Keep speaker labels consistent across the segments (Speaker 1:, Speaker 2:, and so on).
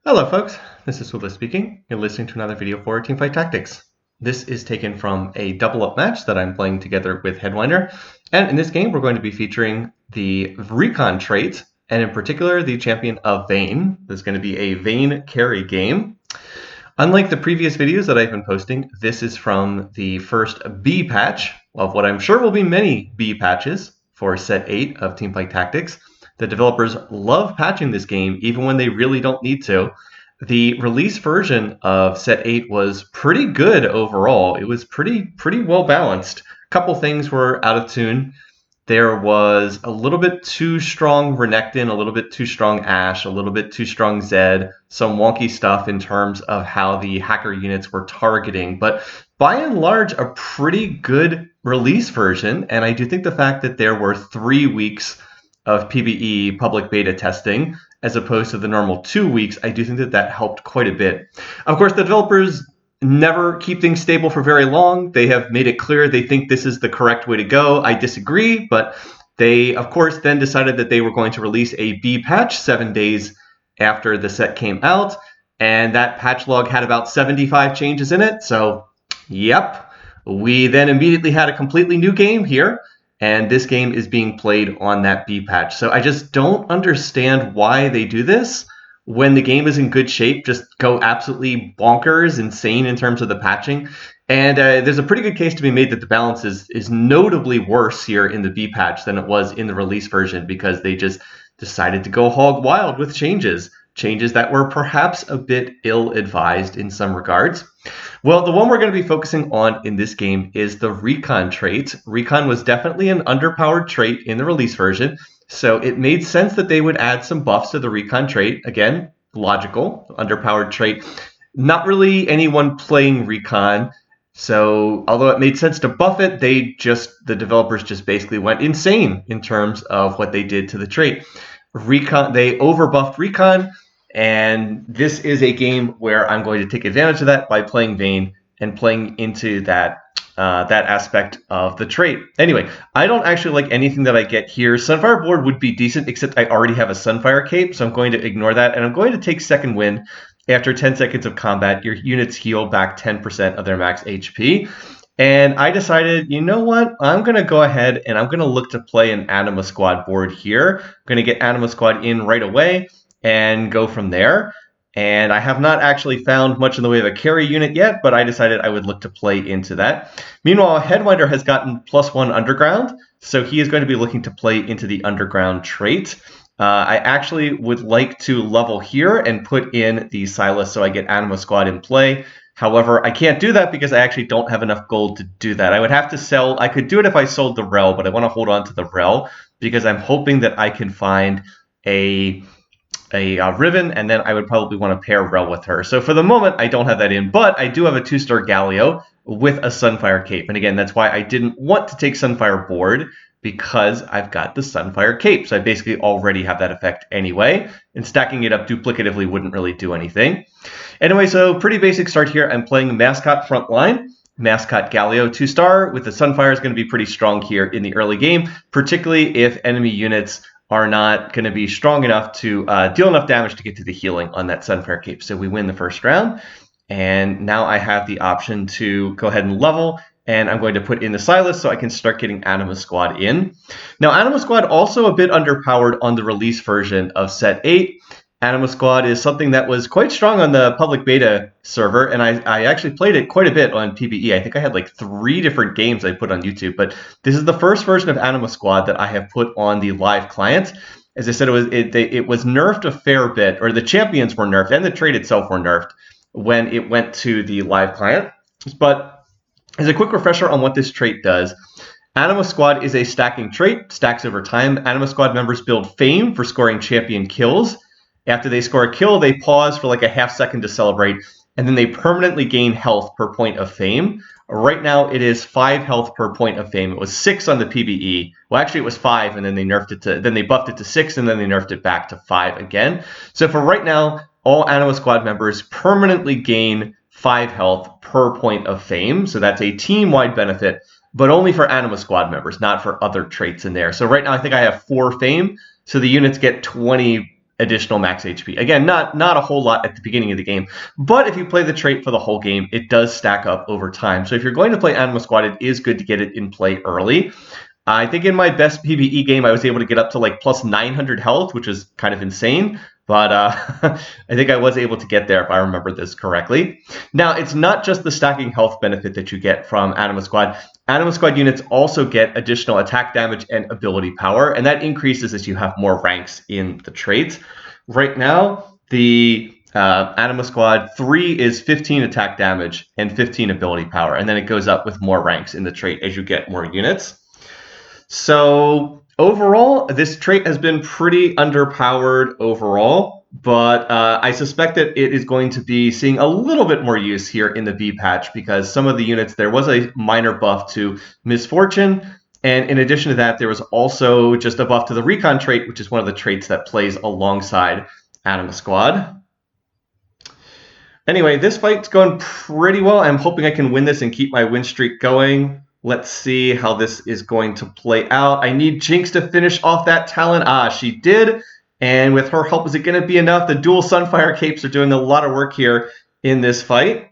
Speaker 1: Hello folks, this is Sula speaking. You're listening to another video for Teamfight Tactics. This is taken from a double-up match that I'm playing together with Headwinder, and in this game we're going to be featuring the Recon trait, and in particular the champion of Vayne. This is going to be a Vayne carry game. Unlike the previous videos that I've been posting, this is from the first B patch of what I'm sure will be many B patches for set 8 of Teamfight Tactics. The developers love patching this game even when they really don't need to. The release version of set 8 was pretty good overall. It was pretty well balanced. A couple things were out of tune. There was a little bit too strong Renekton, a little bit too strong Ashe, a little bit too strong Zed, some wonky stuff in terms of how the hacker units were targeting. But by and large, a pretty good release version. And I do think the fact that there were 3 weeks of PvE public beta testing as opposed to the normal 2 weeks, I do think that that helped quite a bit. Of course, the developers never keep things stable for very long. They have made it clear they think this is the correct way to go. I disagree, but they, of course, then decided that they were going to release a B patch 7 days after the set came out, and that patch log had about 75 changes in it. So, yep, we then immediately had a completely new game here. And this game is being played on that B patch. So I just don't understand why they do this when the game is in good shape. Just go absolutely bonkers, insane in terms of the patching. And there's a pretty good case to be made that the balance is notably worse here in the B patch than it was in the release version, because they just decided to go hog wild with changes that were perhaps a bit ill-advised in some regards. Well, the one we're going to be focusing on in this game is the Recon trait. Recon was definitely an underpowered trait in the release version, so it made sense that they would add some buffs to the Recon trait. Again, logical, underpowered trait. Not really anyone playing Recon, so although it made sense to buff it, the developers just basically went insane in terms of what they did to the trait. Recon, they overbuffed Recon, and this is a game where I'm going to take advantage of that by playing Vayne and playing into that that aspect of the trait. Anyway, I don't actually like anything that I get here. Sunfire board would be decent, except I already have a Sunfire cape, so I'm going to ignore that, and I'm going to take second win. After 10 seconds of combat, your units heal back 10% of their max HP. And I decided, you know what? I'm going to go ahead and I'm going to look to play an Anima Squad board here. I'm going to get Anima Squad in right away and go from there. And I have not actually found much in the way of a carry unit yet, but I decided I would look to play into that. Meanwhile, Headwinder has gotten +1 Underground, so he is going to be looking to play into the Underground trait. I actually would like to level here and put in the Silas so I get Anima Squad in play. However, I can't do that because I actually don't have enough gold to do that. I would have to sell. I could do it if I sold the Rel, but I want to hold on to the Rel because I'm hoping that I can find a Riven, and then I would probably want to pair Rel with her. So for the moment, I don't have that in, but I do have a 2-star Galio with a Sunfire cape. And again, that's why I didn't want to take Sunfire board, because I've got the Sunfire cape. So I basically already have that effect anyway, and stacking it up duplicatively wouldn't really do anything. Anyway, so pretty basic start here. I'm playing Mascot Frontline. Mascot Galio 2-star with the Sunfire is going to be pretty strong here in the early game, particularly if enemy units are not going to be strong enough to deal enough damage to get to the healing on that Sunfire cape. So we win the first round, and now I have the option to go ahead and level, and I'm going to put in the Silas so I can start getting Anima Squad in. Now, Anima Squad also a bit underpowered on the release version of set 8. Anima Squad is something that was quite strong on the public beta server, and I actually played it quite a bit on PvE. I think I had like 3 different games I put on YouTube, but this is the first version of Anima Squad that I have put on the live client. As I said, it was nerfed a fair bit, or the champions were nerfed, and the trait itself were nerfed when it went to the live client. But as a quick refresher on what this trait does, Anima Squad is a stacking trait, stacks over time. Anima Squad members build fame for scoring champion kills. After they score a kill, they pause for like a half second to celebrate, and then they permanently gain health per point of fame. Right now, it is 5 health per point of fame. It was 6 on the PvE. Well, actually, it was 5, and then they buffed it to 6, and then they nerfed it back to 5 again. So for right now, all Anima Squad members permanently gain 5 health per point of fame. So that's a team-wide benefit, but only for Anima Squad members, not for other traits in there. So right now, I think I have 4 fame, so the units get 20 additional max HP. Again, not a whole lot at the beginning of the game, but if you play the trait for the whole game, it does stack up over time. So if you're going to play Anima Squad, it is good to get it in play early. I think in my best PvE game, I was able to get up to like plus 900 health, which is kind of insane. But I think I was able to get there if I remember this correctly. Now, it's not just the stacking health benefit that you get from Anima Squad. Anima Squad units also get additional attack damage and ability power, and that increases as you have more ranks in the traits. Right now, the Anima Squad 3 is 15 attack damage and 15 ability power, and then it goes up with more ranks in the trait as you get more units. So overall, this trait has been pretty underpowered overall, but I suspect that it is going to be seeing a little bit more use here in the V patch because some of the units, there was a minor buff to Misfortune, and in addition to that, there was also just a buff to the Recon trait, which is one of the traits that plays alongside Anima Squad. Anyway, this fight's going pretty well. I'm hoping I can win this and keep my win streak going. Let's see how this is going to play out. I need Jinx to finish off that Talon. She did. And with her help, is it going to be enough? The dual Sunfire Capes are doing a lot of work here in this fight.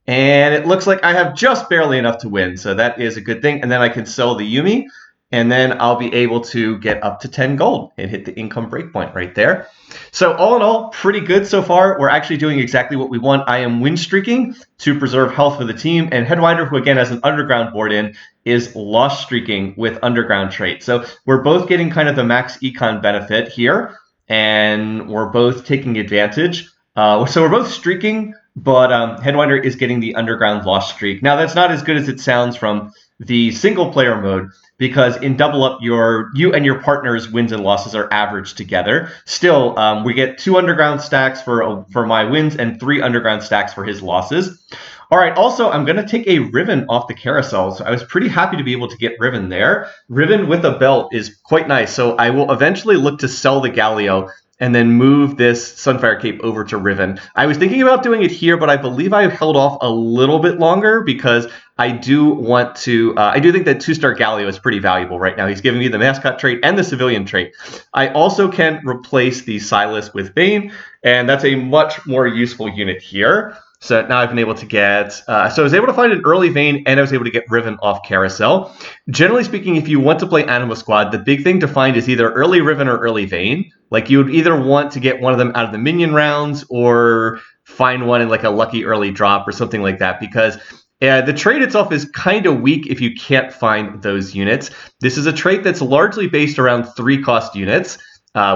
Speaker 1: And it looks like I have just barely enough to win. So that is a good thing. And then I can sell the Yuumi. And then I'll be able to get up to 10 gold and hit the income breakpoint right there. So all in all, pretty good so far. We're actually doing exactly what we want. I am win streaking to preserve health for the team. And Headwinder, who again has an underground board in, is loss streaking with underground trait. So we're both getting kind of the max econ benefit here. And we're both taking advantage. So we're both streaking, but Headwinder is getting the underground loss streak. Now that's not as good as it sounds from the single player mode, because in double up, you and your partner's wins and losses are averaged together. Still, we get 2 underground stacks for my wins and 3 underground stacks for his losses. All right, also, I'm going to take a Riven off the carousel. So I was pretty happy to be able to get Riven there. Riven with a belt is quite nice. So I will eventually look to sell the Galio and then move this Sunfire Cape over to Riven. I was thinking about doing it here, but I believe I held off a little bit longer because I do want to, I do think that 2-star Galio is pretty valuable right now. He's giving me the mascot trait and the civilian trait. I also can replace the Silas with Vayne, and that's a much more useful unit here. So now I've been able to get, so I was able to find an early Vayne, and I was able to get Riven off carousel. Generally speaking, if you want to play Anima Squad, the big thing to find is either early Riven or early Vayne. Like you would either want to get one of them out of the minion rounds or find one in like a lucky early drop or something like that, because the trait itself is kind of weak if you can't find those units. This is a trait that's largely based around 3-cost units.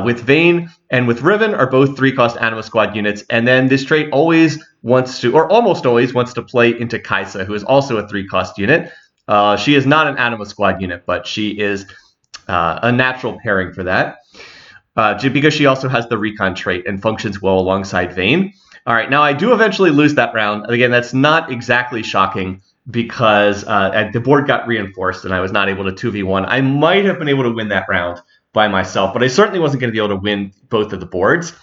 Speaker 1: With Vayne and with Riven are both 3-cost Anima Squad units, and then this trait always wants to, or almost always wants to play into Kaisa, who is also a 3-cost unit. She is not an Anima Squad unit, but she is a natural pairing for that, because she also has the Recon trait and functions well alongside Vayne. All right, now I do eventually lose that round. Again, that's not exactly shocking because the board got reinforced and I was not able to 2v1. I might have been able to win that round by myself, but I certainly wasn't going to be able to win both of the boards.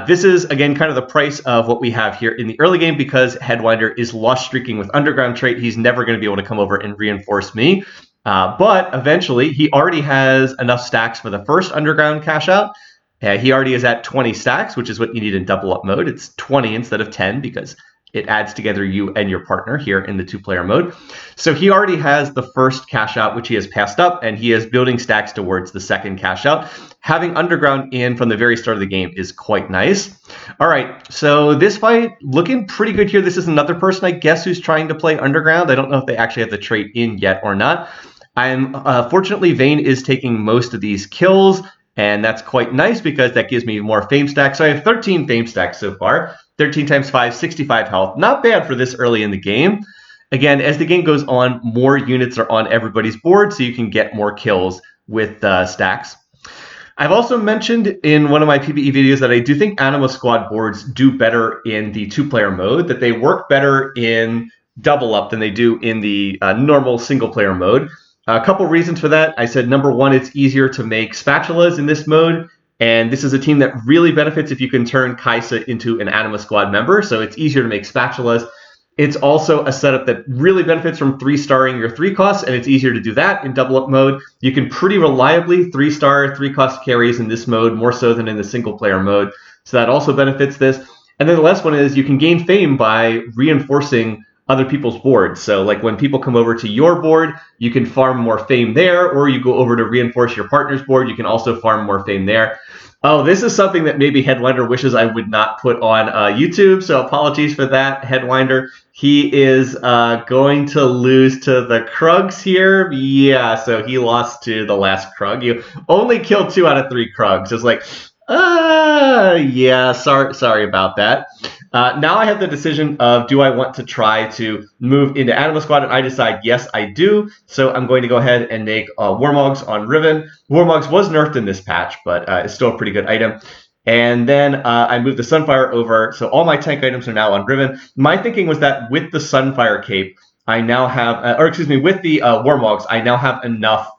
Speaker 1: This is, again, kind of the price of what we have here in the early game because Headwinder is loss streaking with underground trait. He's never going to be able to come over and reinforce me. But eventually, he already has enough stacks for the first underground cash out. He already is at 20 stacks, which is what you need in double up mode. It's 20 instead of 10 because it adds together you and your partner here in the 2-player mode. So he already has the first cash out, which he has passed up, and he is building stacks towards the second cash out. Having underground in from the very start of the game is quite nice. All right, so this fight looking pretty good here. This is another person, I guess, who's trying to play underground. I don't know if they actually have the trait in yet or not. Fortunately, Vayne is taking most of these kills, and that's quite nice because that gives me more fame stacks. So I have 13 fame stacks so far. 13 times 5, 65 health. Not bad for this early in the game. Again, as the game goes on, more units are on everybody's board, so you can get more kills with stacks. I've also mentioned in one of my PvE videos that I do think Anima Squad boards do better in the 2-player mode, that they work better in double up than they do in the normal single-player mode. A couple reasons for that. I said, number one, it's easier to make spatulas in this mode. And this is a team that really benefits if you can turn Kaisa into an Anima Squad member. So it's easier to make spatulas. It's also a setup that really benefits from 3-starring your 3 costs, and it's easier to do that in double up mode. You can pretty reliably 3-star 3-cost carries in this mode, more so than in the single player mode. So that also benefits this. And then the last one is you can gain fame by reinforcing other people's boards. So like when people come over to your board, you can farm more fame there, or you go over to reinforce your partner's board, you can also farm more fame there. Oh, this is something that maybe Headwinder wishes I would not put on YouTube, so apologies for that, Headwinder. He is going to lose to the Krugs here. Yeah, so he lost to the last Krug. You only killed 2 out of 3 Krugs. It's like, yeah, sorry about that. Now I have the decision of, do I want to try to move into Animal Squad? And I decide, yes, I do. So I'm going to go ahead and make Warmogs on Riven. Warmogs was nerfed in this patch, but it's still a pretty good item. And then I move the Sunfire over. So all my tank items are now on Riven. My thinking was that with the Sunfire cape, I now have, with the Warmogs, I now have enough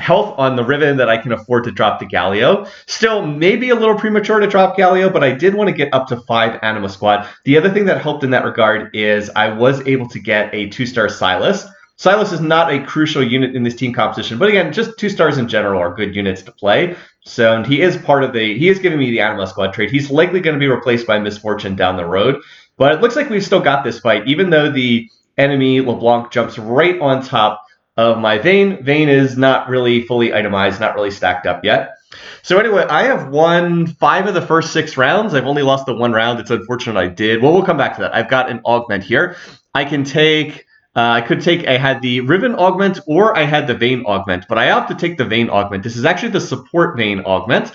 Speaker 1: health on the Riven that I can afford to drop the Galio. Still, maybe a little premature to drop Galio, but I did want to get up to 5 Anima Squad. The other thing that helped in that regard is I was able to get a 2-star Silas. Silas is not a crucial unit in this team composition, but again, just 2 stars in general are good units to play. So he is he is giving me the Anima Squad trait. He's likely going to be replaced by Misfortune down the road, but it looks like we've still got this fight, even though the enemy LeBlanc jumps right on top of my Vayne. Vayne is not really fully itemized, not really stacked up yet. So anyway, I have won 5 of the first 6 rounds. I've only lost the 1 round. It's unfortunate I did. Well, we'll come back to that. I've got an augment here. I can take, I had the Riven augment or I had the Vayne augment, but I opt to take the Vayne augment. This is actually the support Vayne augment.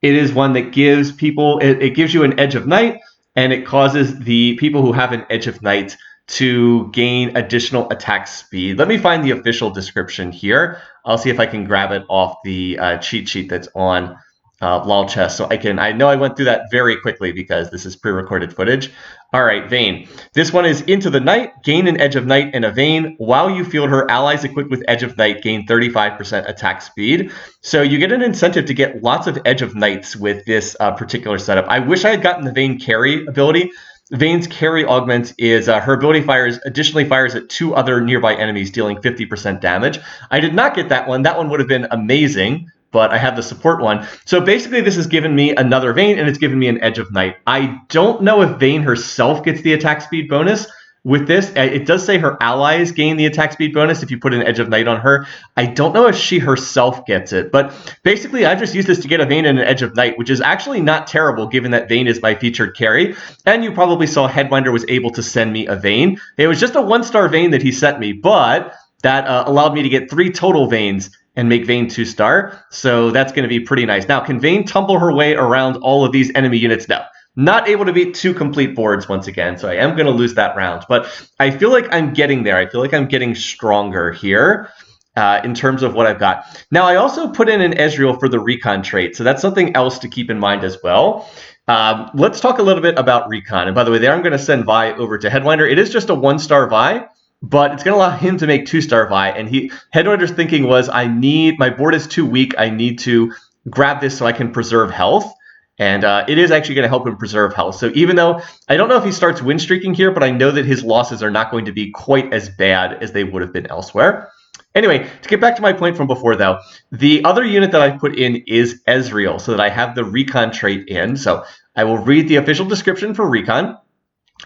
Speaker 1: It is one that gives people, it gives you an Edge of Night, and it causes the people who have an Edge of Night to gain additional attack speed. Let me find the official description here. I'll see if I can grab it off the cheat sheet that's on LOL Chess. So I know I went through that very quickly because this is pre-recorded footage. All right, Vayne. This one is Into the Night, gain an Edge of Night and a Vayne. While you field her, allies equipped with Edge of Night gain 35% attack speed. So you get an incentive to get lots of Edge of Nights with this particular setup. I wish I had gotten the Vayne carry ability. Vayne's carry augment is her ability additionally fires at 2 other nearby enemies, dealing 50% damage. I did not get that one. That one would have been amazing, but I have the support one. So basically this has given me another Vayne, and it's given me an Edge of Night. I don't know if Vayne herself gets the attack speed bonus with this. It does say her allies gain the attack speed bonus if you put an Edge of Night on her. I don't know if she herself gets it, but basically I just use this to get a Vayne and an Edge of Night, which is actually not terrible given that Vayne is my featured carry. And you probably saw Headwinder was able to send me a Vayne. It was just a 1-star Vayne that he sent me, but that allowed me to get 3 total Vaynes and make Vayne 2-star. So that's going to be pretty nice. Now, can Vayne tumble her way around all of these enemy units? No. Not able to beat 2 complete boards once again, so I am going to lose that round. But I feel like I'm getting there. I feel like I'm getting stronger here in terms of what I've got. Now, I also put in an Ezreal for the Recon trait, so that's something else to keep in mind as well. Let's talk a little bit about Recon. And by the way, there I'm going to send Vi over to Headwinder. It is just a 1-star Vi, but it's going to allow him to make 2-star Vi. And Headwinder's thinking was, my board is too weak. I need to grab this so I can preserve health. And it is actually going to help him preserve health. So even though I don't know if he starts win streaking here, but I know that his losses are not going to be quite as bad as they would have been elsewhere. Anyway, to get back to my point from before, though, the other unit that I put in is Ezreal, so that I have the Recon trait in. So I will read the official description for Recon.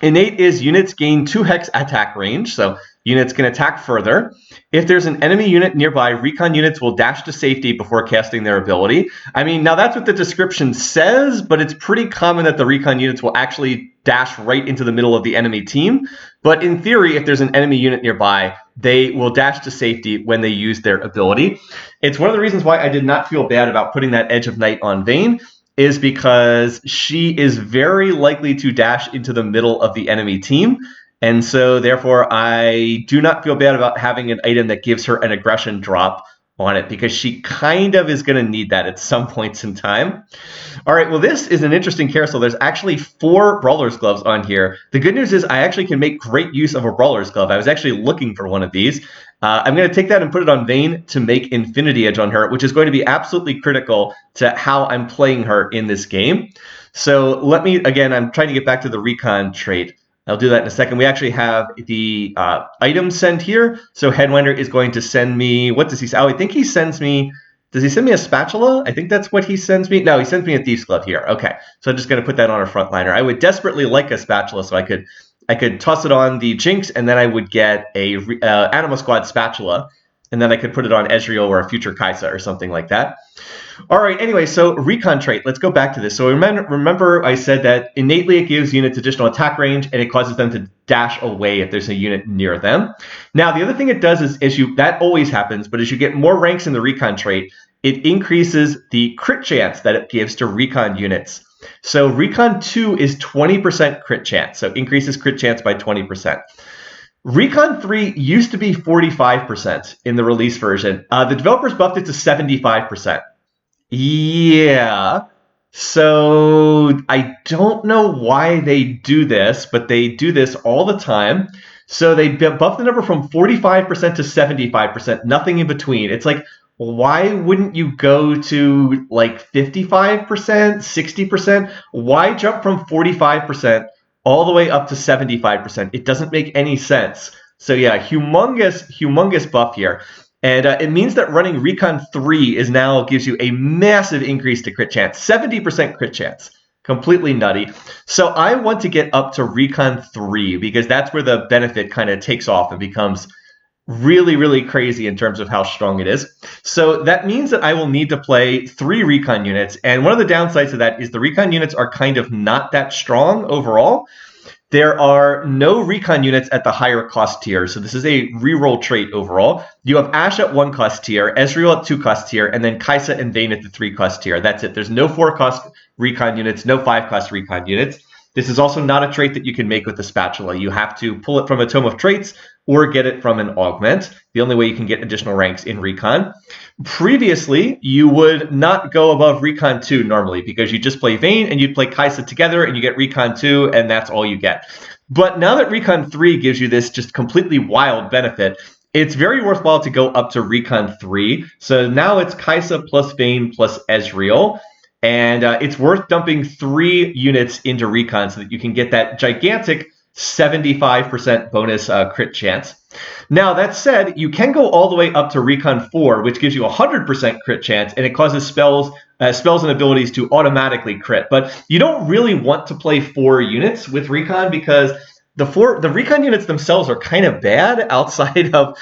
Speaker 1: Innate is units gain 2 hex attack range, so units can attack further. If there's an enemy unit nearby, Recon units will dash to safety before casting their ability. I mean, now that's what the description says, but it's pretty common that the Recon units will actually dash right into the middle of the enemy team. But in theory, if there's an enemy unit nearby, they will dash to safety when they use their ability. It's one of the reasons why I did not feel bad about putting that Edge of Night on Vayne, is because she is very likely to dash into the middle of the enemy team. And so, therefore, I do not feel bad about having an item that gives her an aggression drop on it, because she kind of is going to need that at some points in time. All right, well, this is an interesting carousel. There's actually 4 Brawler's Gloves on here. The good news is I actually can make great use of a Brawler's Glove. I was actually looking for one of these. I'm going to take that and put it on Vayne to make Infinity Edge on her, which is going to be absolutely critical to how I'm playing her in this game. So let me, again, I'm trying to get back to the Recon trait. I'll do that in a second. We actually have the item send here. So Headwinder is going to send me, what does he say? Oh, I think he sends me, does he send me a spatula? I think that's what he sends me. No, he sends me a thief's glove here. Okay, so I'm just going to put that on a frontliner. I would desperately like a spatula so I could toss it on the Jinx, and then I would get a Anima Squad spatula, and then I could put it on Ezreal or a future Kai'Sa or something like that. All right, anyway, so Recon trait. Let's go back to this. So remember I said that innately it gives units additional attack range, and it causes them to dash away if there's a unit near them. Now, the other thing it does is that always happens, but as you get more ranks in the Recon trait, it increases the crit chance that it gives to Recon units. So Recon 2 is 20% crit chance, so increases crit chance by 20%. Recon 3 used to be 45% in the release version. The developers buffed it to 75%. Yeah. So I don't know why they do this, but they do this all the time. So they buff the number from 45% to 75%, nothing in between. It's like, why wouldn't you go to like 55%, 60%? Why jump from 45% all the way up to 75%? It doesn't make any sense. So yeah, humongous buff here. And it means that running Recon 3 now gives you a massive increase to crit chance, 70% crit chance. Completely nutty. So I want to get up to Recon 3 because that's where the benefit kind of takes off and becomes really, really crazy in terms of how strong it is. So that means that I will need to play 3 Recon units. And one of the downsides of that is the Recon units are kind of not that strong overall. There are no Recon units at the higher cost tier, so this is a reroll trait overall. You have Ashe at 1 cost tier, Ezreal at 2 cost tier, and then Kai'Sa and Vayne at the 3 cost tier. That's it. There's no 4 cost Recon units, no 5 cost Recon units. This is also not a trait that you can make with the spatula. You have to pull it from a Tome of Traits or get it from an augment. The only way you can get additional ranks in Recon. Previously, you would not go above Recon 2 normally because you just play Vayne and you'd play Kai'Sa together and you get Recon 2 and that's all you get. But now that Recon 3 gives you this just completely wild benefit, it's very worthwhile to go up to Recon 3. So now it's Kai'Sa plus Vayne plus Ezreal. And it's worth dumping 3 units into Recon so that you can get that gigantic 75% bonus crit chance. Now, that said, you can go all the way up to Recon 4, which gives you 100% crit chance, and it causes spells and abilities to automatically crit. But you don't really want to play 4 units with Recon because the Recon units themselves are kind of bad outside of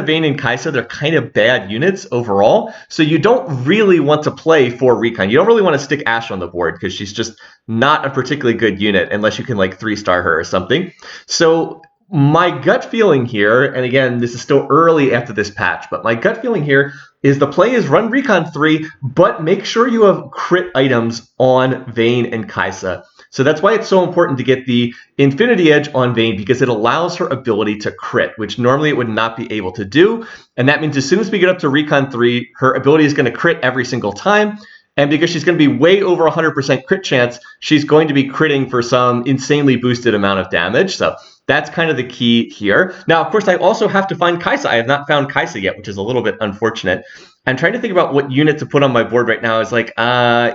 Speaker 1: Vayne and Kai'Sa. They're kind of bad units overall. So you don't really want to play 4 Recon. You don't really want to stick Ashe on the board because she's just not a particularly good unit unless you can like 3-star her or something. So my gut feeling here, and again, this is still early after this patch, but my gut feeling here is the play is run Recon 3, but make sure you have crit items on Vayne and Kai'Sa. So that's why it's so important to get the Infinity Edge on Vayne because it allows her ability to crit, which normally it would not be able to do. And that means as soon as we get up to Recon 3, her ability is going to crit every single time. And because she's going to be way over 100% crit chance, she's going to be critting for some insanely boosted amount of damage. So that's kind of the key here. Now, of course, I also have to find Kai'Sa. I have not found Kai'Sa yet, which is a little bit unfortunate. I'm trying to think about what unit to put on my board right now. It's like,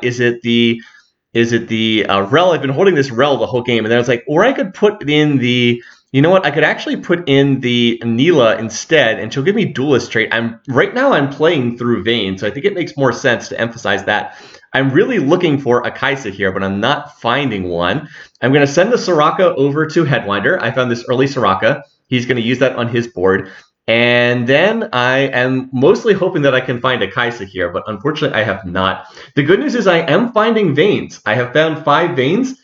Speaker 1: is it the Rel? I've been holding this Rel the whole game, and then I was like, or I could put in the, you know what? I could actually put in the Neela instead, and she'll give me Duelist trait. Right now I'm playing through Vayne, so I think it makes more sense to emphasize that. I'm really looking for a Kai'Sa here, but I'm not finding one. I'm going to send the Soraka over to Headwinder. I found this early Soraka. He's going to use that on his board. And then I am mostly hoping that I can find a Kai'Sa here, but unfortunately I have not. The good news is I am finding Vaynes. I have found 5 Vaynes,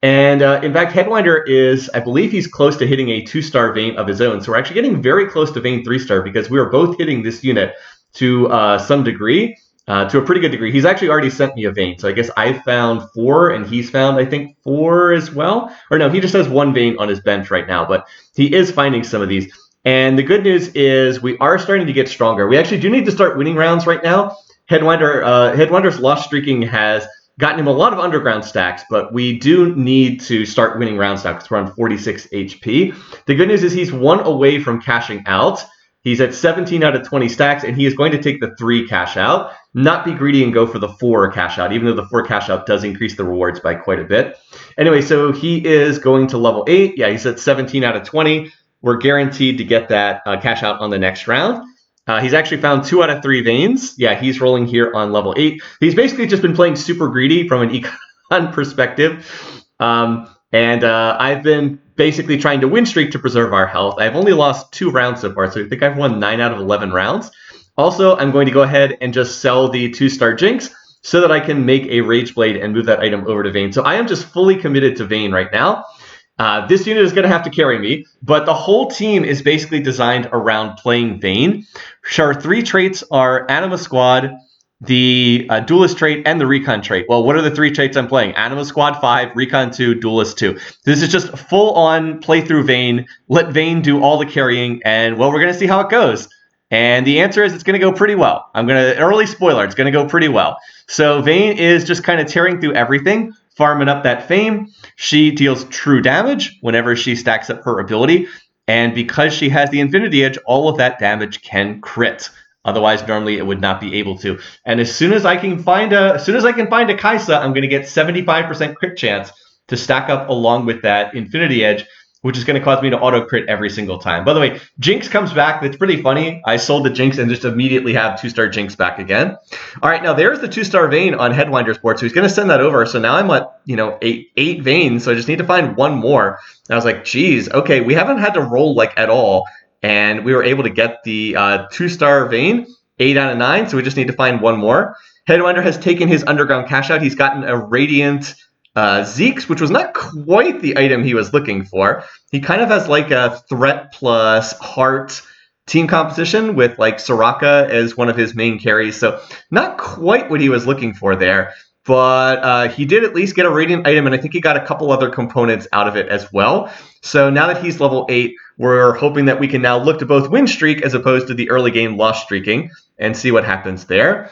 Speaker 1: and in fact Headwinder is, I believe he's close to hitting a 2-star Vayne of his own, so we're actually getting very close to Vayne 3-star because we are both hitting this unit to some degree, to a pretty good degree. He's actually already sent me a Vayne, so I guess I found 4, and he's found, I think, 4 as well. Or no, he just has 1 Vayne on his bench right now, but he is finding some of these. And the good news is we are starting to get stronger. We actually do need to start winning rounds right now. Headwinder's loss streaking has gotten him a lot of underground stacks, but we do need to start winning rounds now because we're on 46 HP. The good news is he's 1 away from cashing out. He's at 17 out of 20 stacks, and he is going to take the 3 cash out, not be greedy and go for the 4 cash out, even though the 4 cash out does increase the rewards by quite a bit. Anyway, so he is going to level 8. Yeah, he's at 17 out of 20. We're guaranteed to get that cash out on the next round. He's actually found 2 out of 3 veins. Yeah, he's rolling here on level 8. He's basically just been playing super greedy from an econ perspective. I've been basically trying to win streak to preserve our health. I've only lost 2 rounds so far, so I think I've won 9 out of 11 rounds. Also, I'm going to go ahead and just sell the 2-star Jinx so that I can make a Rage Blade and move that item over to Vayne. So I am just fully committed to Vayne right now. This unit is going to have to carry me, but the whole team is basically designed around playing Vayne. Our 3 traits are Anima Squad, the Duelist trait, and the Recon trait. Well, what are the 3 traits I'm playing? Anima Squad 5, Recon 2, Duelist 2. This is just full-on play through Vayne. Let Vayne do all the carrying, and, well, we're going to see how it goes. And the answer is it's going to go pretty well. Early spoiler, it's going to go pretty well. So Vayne is just kind of tearing through everything, farming up that fame. She deals true damage whenever she stacks up her ability. And because she has the Infinity Edge, all of that damage can crit. Otherwise, normally it would not be able to. And as soon as I can find a Kaisa, I'm going to get 75% crit chance to stack up along with that Infinity Edge, which is going to cause me to auto crit every single time. By the way, Jinx comes back. That's pretty funny. I sold the Jinx and just immediately have 2-star Jinx back again. All right, now there's the 2-star Vayne on Headwinder's board, so he's going to send that over. So now I'm at 8 Vaynes, so I just need to find 1 more. And I was like, geez, okay, we haven't had to roll at all, and we were able to get the 2-star Vayne, 8 out of 9. So we just need to find 1 more. Headwinder has taken his underground cash out. He's gotten a Radiant Zeke's, which was not quite the item he was looking for. He kind of has a threat plus heart team composition with Soraka as one of his main carries. So not quite what he was looking for there. But he did at least get a Radiant item, and I think he got a couple other components out of it as well. So now that he's level 8, we're hoping that we can now look to both win streak as opposed to the early game loss streaking and see what happens there.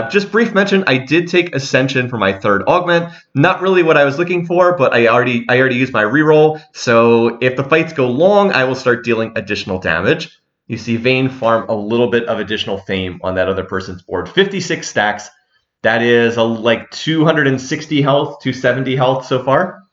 Speaker 1: Just brief mention, I did take Ascension for my 3rd augment. Not really what I was looking for, but I already used my reroll. So if the fights go long, I will start dealing additional damage. You see Vayne farm a little bit of additional fame on that other person's board. 56 stacks. That is 260 health, 270 health so far.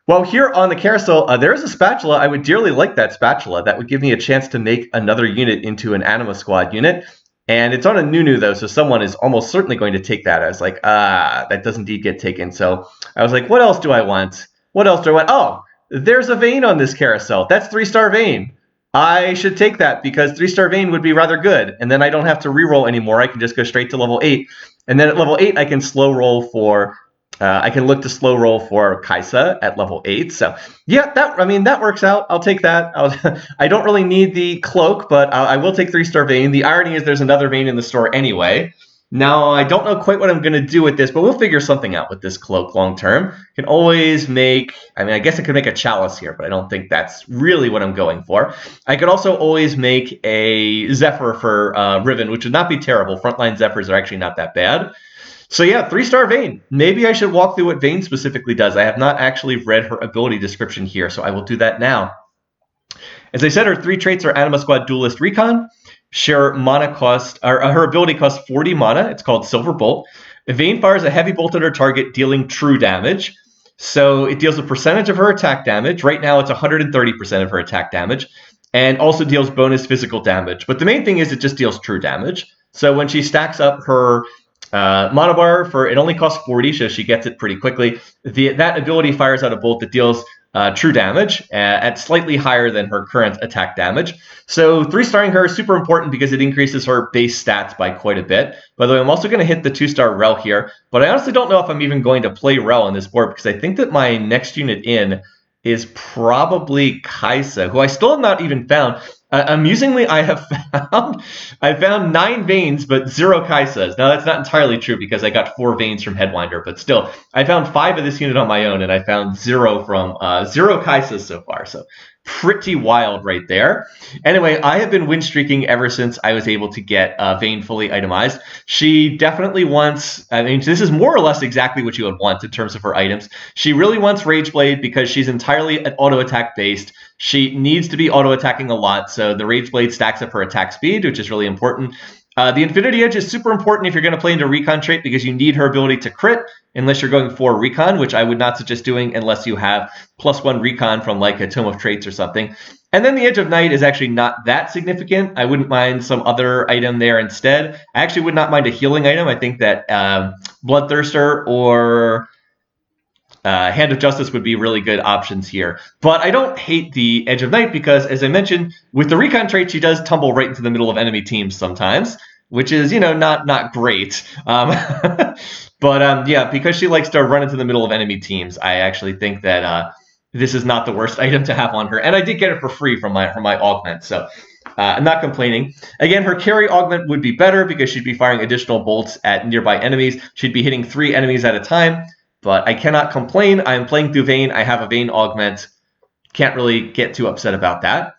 Speaker 1: Well, here on the carousel, there is a spatula. I would dearly like that spatula. That would give me a chance to make another unit into an Anima Squad unit. And it's on a Nunu, though, so someone is almost certainly going to take that. I was like, that does indeed get taken. So I was like, what else do I want? What else do I want? Oh, there's a Vayne on this carousel. That's 3-star Vayne. I should take that because 3-star Vayne would be rather good. And then I don't have to reroll anymore. I can just go straight to level 8. And then at level 8, I can slow roll for... I can look to slow roll for Kaisa at level 8. So yeah, that works out. I'll take that. I don't really need the cloak, but I will take 3-star Vayne. The irony is there's another Vayne in the store anyway. Now, I don't know quite what I'm going to do with this, but we'll figure something out with this cloak long term. Can always make, I guess I could make a chalice here, but I don't think that's really what I'm going for. I could also always make a Zephyr for Riven, which would not be terrible. Frontline Zephyrs are actually not that bad. So yeah, 3-star Vayne. Maybe I should walk through what Vayne specifically does. I have not actually read her ability description here, so I will do that now. As I said, her 3 traits are Anima Squad, Duelist, Recon. Her ability costs 40 mana. It's called Silver Bolt. Vayne fires a heavy bolt at her target, dealing true damage. So it deals a percentage of her attack damage. Right now, it's 130% of her attack damage, and also deals bonus physical damage. But the main thing is it just deals true damage. So when she stacks up her mana bar, it only costs 40, so she gets it pretty quickly. That ability fires out a bolt that deals true damage at slightly higher than her current attack damage. So 3-starring her is super important because it increases her base stats by quite a bit. By the way, I'm also going to hit the 2-star Rel here, but I honestly don't know if I'm even going to play Rel on this board because I think that my next unit in is probably Kaisa, who I still have not even found. Amusingly, I found 9 Vaynes, but 0 Kaisas. Now, that's not entirely true because I got 4 Vaynes from Headwinder, but still, I found 5 of this unit on my own, and I found 0 from 0 Kaisas so far. So pretty wild right there. Anyway, I have been win streaking ever since I was able to get Vayne fully itemized. She definitely wants, I mean, this is more or less exactly what you would want in terms of her items. She really wants Rage Blade because she's entirely auto attack based. She needs to be auto attacking a lot, so the Rage Blade stacks up her attack speed, which is really important. The Infinity Edge is super important if you're going to play into Recon trait because you need her ability to crit unless you're going for Recon, which I would not suggest doing unless you have +1 Recon from like a Tome of Traits or something. And then the Edge of Night is actually not that significant. I wouldn't mind some other item there instead. I actually would not mind a healing item. I think that Bloodthirster or Hand of Justice would be really good options here. But I don't hate the Edge of Night because, as I mentioned, with the Recon trait, she does tumble right into the middle of enemy teams sometimes, which is, you know, not great. But yeah, because she likes to run into the middle of enemy teams, I actually think that this is not the worst item to have on her. And I did get it for free from my augment, so I'm not complaining. Again, her carry augment would be better because she'd be firing additional bolts at nearby enemies. She'd be hitting 3 enemies at a time. But I cannot complain. I'm playing through Vayne. I have a Vayne augment. Can't really get too upset about that.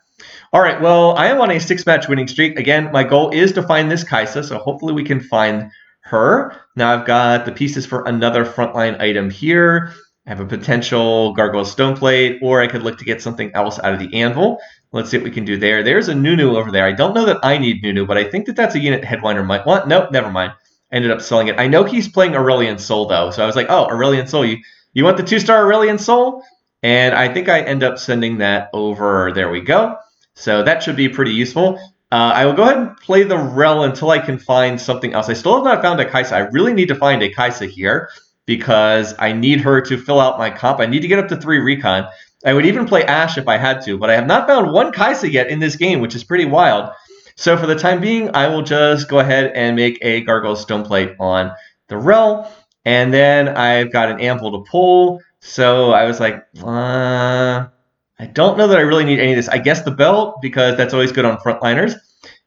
Speaker 1: All right, well, I am on a 6-match winning streak. Again, my goal is to find this Kaisa, so hopefully we can find her. Now I've got the pieces for another frontline item here. I have a potential Gargoyle Stoneplate, or I could look to get something else out of the Anvil. Let's see what we can do there. There's a Nunu over there. I don't know that I need Nunu, but I think that that's a unit Headwinder might want. Nope, never mind. Ended up selling it. I know he's playing Aurelion Sol, though, so I was like, oh, Aurelion Sol, you want the 2-star Aurelion Sol? And I think I end up sending that over. There we go. So that should be pretty useful. I will go ahead and play the Rel until I can find something else. I still have not found a Kaisa. I really need to find a Kaisa here because I need her to fill out my comp. I need to get up to 3 Recon. I would even play Ashe if I had to, but I have not found one Kaisa yet in this game, which is pretty wild. So for the time being, I will just go ahead and make a Gargoyle Stoneplate on the Rel. And then I've got an Anvil to pull. So I was like, I don't know that I really need any of this. I guess the belt, because that's always good on frontliners.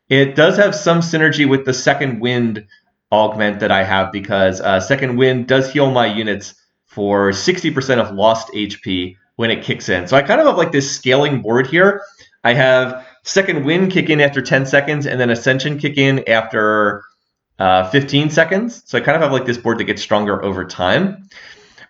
Speaker 1: It does have some synergy with the Second Wind augment that I have because Second Wind does heal my units for 60% of lost HP when it kicks in. So I kind of have like this scaling board here. I have Second Wind kick in after 10 seconds, and then Ascension kick in after 15 seconds. So I kind of have like this board that gets stronger over time.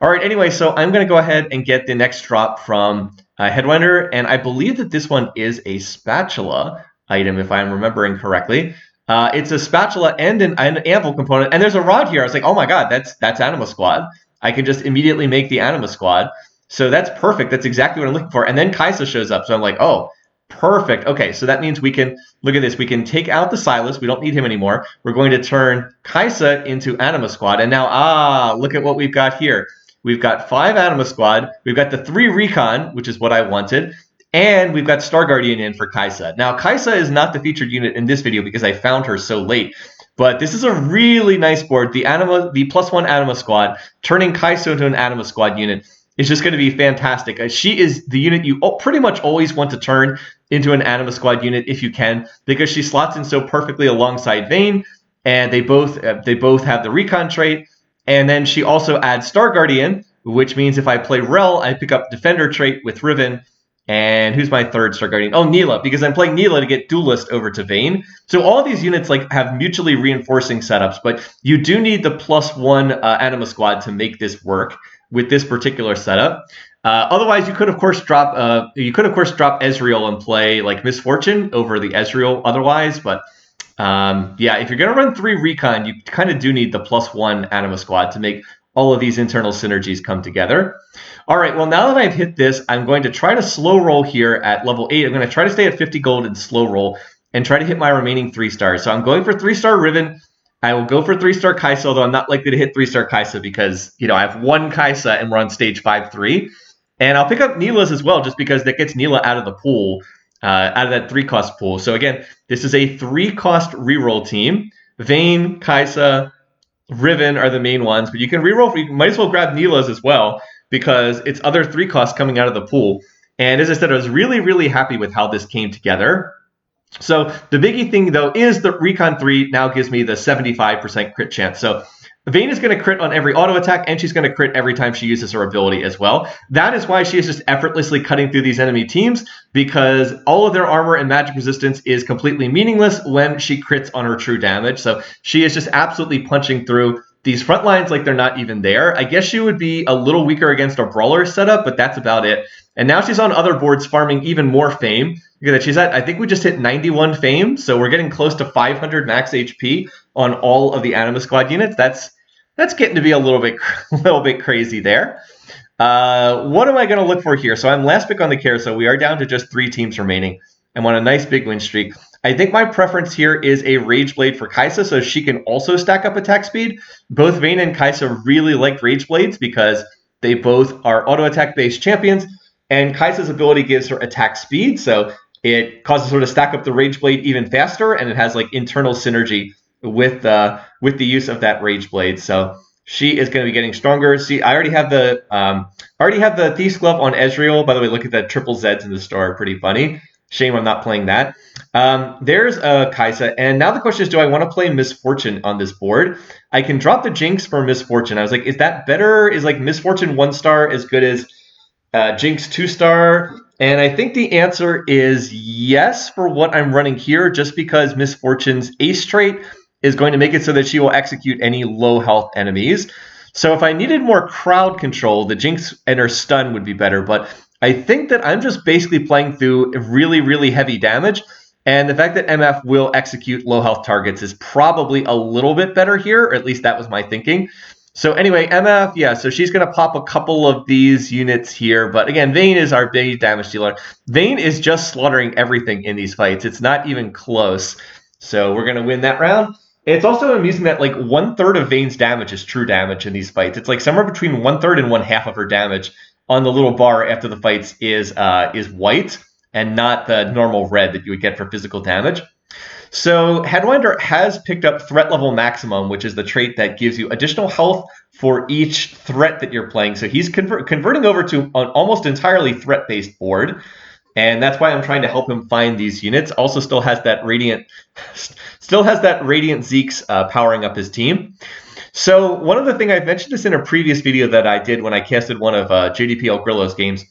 Speaker 1: All right, anyway, so I'm going to go ahead and get the next drop from Headwinder, and I believe that this one is a spatula item, if I'm remembering correctly. It's a spatula and an anvil component, and there's a rod here. I was like, oh my god, that's Anima Squad. I can just immediately make the Anima Squad. So that's perfect. That's exactly what I'm looking for. And then Kaisa shows up, so I'm like, oh, perfect. Okay, so that means we can, look at this, we can take out the Silas. We don't need him anymore. We're going to turn Kaisa into Anima Squad. And now, look at what we've got here. We've got 5 Anima Squad. We've got the 3 Recon, which is what I wanted. And we've got Star Guardian in for Kaisa. Now, Kaisa is not the featured unit in this video because I found her so late. But this is a really nice board. The +1 Anima Squad, turning Kaisa into an Anima Squad unit is just going to be fantastic. She is the unit you pretty much always want to turn into an Anima Squad unit if you can, because she slots in so perfectly alongside Vayne, and they both have the Recon trait. And then she also adds Star Guardian, which means if I play Rel, I pick up Defender trait with Riven. And who's my 3rd Star Guardian? Oh, Neela, because I'm playing Neela to get Duelist over to Vayne. So all these units like have mutually reinforcing setups, but you do need the +1 Anima Squad to make this work with this particular setup. Otherwise, you could of course drop Ezreal and play like Misfortune over the Ezreal otherwise, but yeah, if you're going to run 3 Recon, you kind of do need the +1 Anima Squad to make all of these internal synergies come together. All right, well, now that I've hit this, I'm going to try to slow roll here at level 8. I'm going to try to stay at 50 gold and slow roll and try to hit my remaining 3 stars. So I'm going for 3-star Riven. I will go for 3-star Kaisa, although I'm not likely to hit 3-star Kaisa because, you know, I have 1 Kaisa and we're on stage 5-3. And I'll pick up Neela's as well, just because that gets Neela out of the pool, out of that 3-cost pool. So again, this is a 3-cost reroll team. Vayne, Kaisa, Riven are the main ones, but you can reroll. You might as well grab Neela's as well because it's other 3 costs coming out of the pool. And as I said, I was really, really happy with how this came together. So the biggie thing, though, is that Recon 3 now gives me the 75% crit chance. So Vayne is going to crit on every auto attack, and she's going to crit every time she uses her ability as well. That is why she is just effortlessly cutting through these enemy teams, because all of their armor and magic resistance is completely meaningless when she crits on her true damage. So she is just absolutely punching through these front lines like they're not even there. I guess she would be a little weaker against a brawler setup, but that's about it. And now she's on other boards farming even more fame. Look at that. She's at, I think we just hit 91 fame, so we're getting close to 500 max HP on all of the Anima Squad units. That's getting to be a little bit crazy there. What am I going to look for here? So I'm last pick on the carousel. We are down to just 3 teams remaining. I'm on a nice big win streak. I think my preference here is a Rage Blade for Kai'Sa, so she can also stack up attack speed. Both Vayne and Kai'Sa really like Rage Blades because they both are auto attack based champions, and Kai'Sa's ability gives her attack speed, so it causes her to stack up the Rage Blade even faster, and it has like internal synergy with the use of that Rage Blade. So she is going to be getting stronger. See, I already have the Thief's Glove on Ezreal. By the way, look at the triple Zeds in the store. Pretty funny. Shame I'm not playing that. There's Kai'Sa, and now the question is, do I want to play Misfortune on this board? I can drop the Jinx for Misfortune. I was like, is that better? Is like Misfortune 1-star as good as Jinx 2-star? And I think the answer is yes for what I'm running here, just because Misfortune's Ace trait is going to make it so that she will execute any low health enemies. So if I needed more crowd control, the Jinx and her stun would be better, but I think that I'm just basically playing through really, really heavy damage, and the fact that MF will execute low health targets is probably a little bit better here, or at least that was my thinking. So anyway, MF, yeah, so she's going to pop a couple of these units here, but again, Vayne is our big damage dealer. Vayne is just slaughtering everything in these fights. It's not even close. So we're going to win that round. It's also amusing that like 1/3 of Vayne's damage is true damage in these fights. It's like somewhere between 1/3 and 1/2 of her damage on the little bar after the fights is white and not the normal red that you would get for physical damage. So Headwinder has picked up Threat Level Maximum, which is the trait that gives you additional health for each threat that you're playing. So he's converting over to an almost entirely threat-based board, and that's why I'm trying to help him find these units. Also still has that Radiant Zeke's powering up his team. So one of the things, I've mentioned this in a previous video that I did when I casted one of JDPL Grillo's games.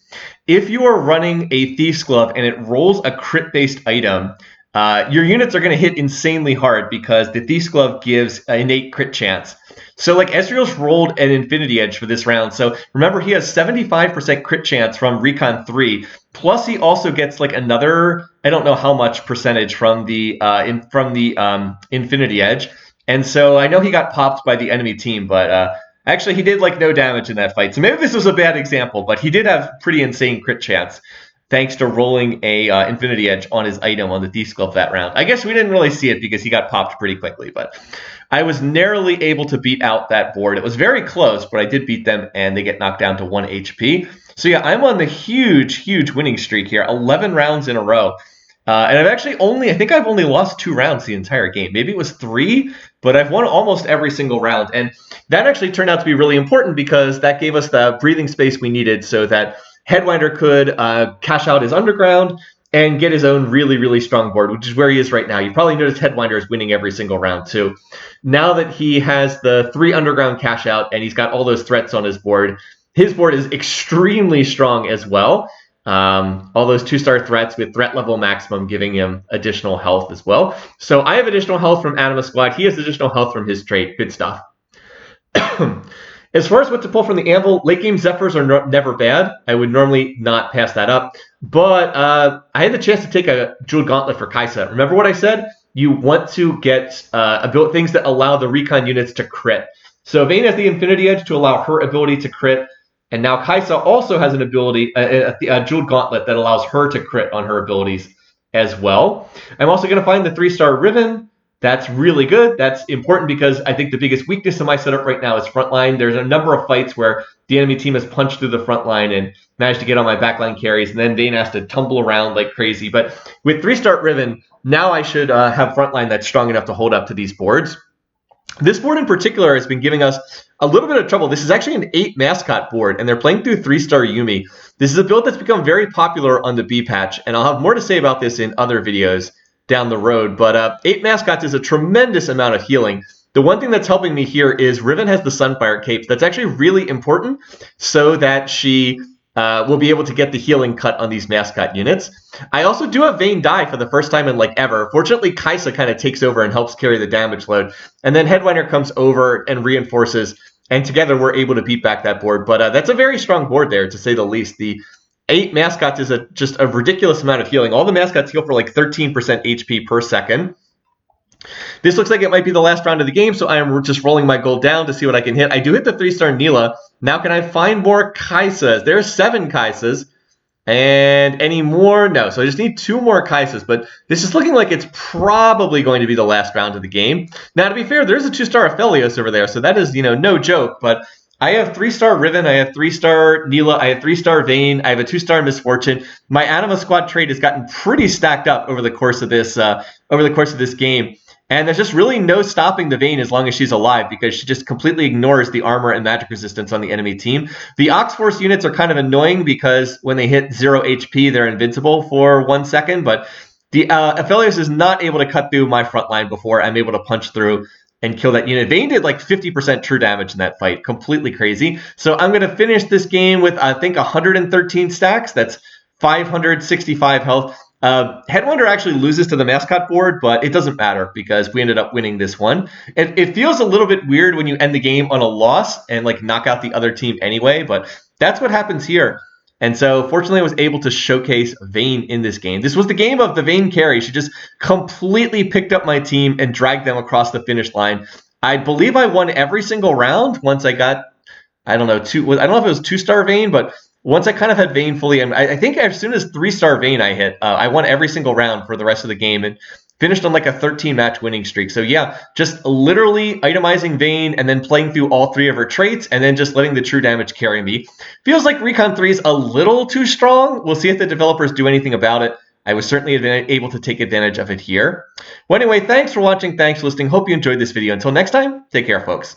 Speaker 1: If you are running a Thief's Glove and it rolls a crit-based item, your units are going to hit insanely hard because the Thief's Glove gives an innate crit chance. So like Ezreal's rolled an Infinity Edge for this round. So remember, he has 75% crit chance from Recon 3. Plus he also gets like another, I don't know how much percentage from the Infinity Edge. And so I know he got popped by the enemy team, but actually he did like no damage in that fight. So maybe this was a bad example, but he did have pretty insane crit chance thanks to rolling a Infinity Edge on his item on the Thief's Glove that round. I guess we didn't really see it because he got popped pretty quickly, but I was narrowly able to beat out that board. It was very close, but I did beat them, and they get knocked down to 1 HP. So yeah, I'm on the huge winning streak here, 11 rounds in a row. And I think I've only lost 2 rounds the entire game. Maybe it was 3, but I've won almost every single round. And that actually turned out to be really important because that gave us the breathing space we needed so that Headwinder could cash out his underground and get his own really strong board, which is where he is right now. You probably noticed Headwinder is winning every single round too. Now that he has the 3 underground cash out and he's got all those threats on his board is extremely strong as well. All those 2-star threats with Threat Level Maximum giving him additional health as well. So I have additional health from Anima Squad. He has additional health from his trait. Good stuff. As far as what to pull from the anvil, late game Zephyrs are never bad. I would normally not pass that up. But I had the chance to take a Jeweled Gauntlet for Kai'Sa. Remember what I said? You want to get things that allow the Recon units to crit. So Vayne has the Infinity Edge to allow her ability to crit. And now Kai'Sa also has an ability, a Jeweled Gauntlet that allows her to crit on her abilities as well. I'm also going to find the 3-star Riven. That's really good. That's important because I think the biggest weakness in my setup right now is frontline. There's a number of fights where the enemy team has punched through the front line and managed to get on my backline carries, and then Vayne has to tumble around like crazy. But with 3-star Riven, now I should have frontline that's strong enough to hold up to these boards. This board in particular has been giving us a little bit of trouble. This is actually an 8 mascot board, and they're playing through 3-star Yuumi. This is a build that's become very popular on the B patch, and I'll have more to say about this in other videos down the road. But 8 mascots is a tremendous amount of healing. The one thing that's helping me here is Riven has the Sunfire cape. That's actually really important so that she will be able to get the healing cut on these mascot units. I also do have Vayne die for the first time in like ever. Fortunately, Kaisa kind of takes over and helps carry the damage load. And then Headwinder comes over and reinforces, and together we're able to beat back that board. But that's a very strong board there, to say the least. The 8 mascots is just a ridiculous amount of healing. All the mascots heal for like 13% HP per second. This looks like it might be the last round of the game, so I am just rolling my gold down to see what I can hit. I do hit the 3-star Neela. Now can I find more Kaisas? There are 7 Kaisas. And any more? No. So I just need 2 more Kaisas, but this is looking like it's probably going to be the last round of the game. Now, to be fair, there's a 2-star Aphelios over there, so that is, no joke, but I have 3-star Riven, I have 3-star Neela, I have 3-star Vayne, I have a 2-star Misfortune. My Anima Squad trade has gotten pretty stacked up over the course of this game. And there's just really no stopping the Vayne as long as she's alive, because she just completely ignores the armor and magic resistance on the enemy team. The Oxforce units are kind of annoying because when they hit 0 HP, they're invincible for 1 second. But the Aphelios is not able to cut through my front line before I'm able to punch through and kill that unit. Vayne did like 50% true damage in that fight. Completely crazy. So I'm going to finish this game with, I think, 113 stacks. That's 565 health. Headwinder actually loses to the mascot board, but it doesn't matter because we ended up winning this one. It feels a little bit weird when you end the game on a loss and like knock out the other team anyway, but that's what happens here. And so fortunately I was able to showcase Vayne in this game. This was the game of the Vayne carry. She just completely picked up my team and dragged them across the finish line. I believe I won every single round once I got, I don't know if it was 2-star Vayne, but once I kind of had Vayne fully, and I think as soon as 3-star Vayne I hit, I won every single round for the rest of the game and finished on like a 13-match winning streak. So yeah, just literally itemizing Vayne and then playing through all 3 of her traits and then just letting the true damage carry me. Feels like Recon 3 is a little too strong. We'll see if the developers do anything about it. I was certainly able to take advantage of it here. Well, anyway, thanks for watching. Thanks for listening. Hope you enjoyed this video. Until next time, take care, folks.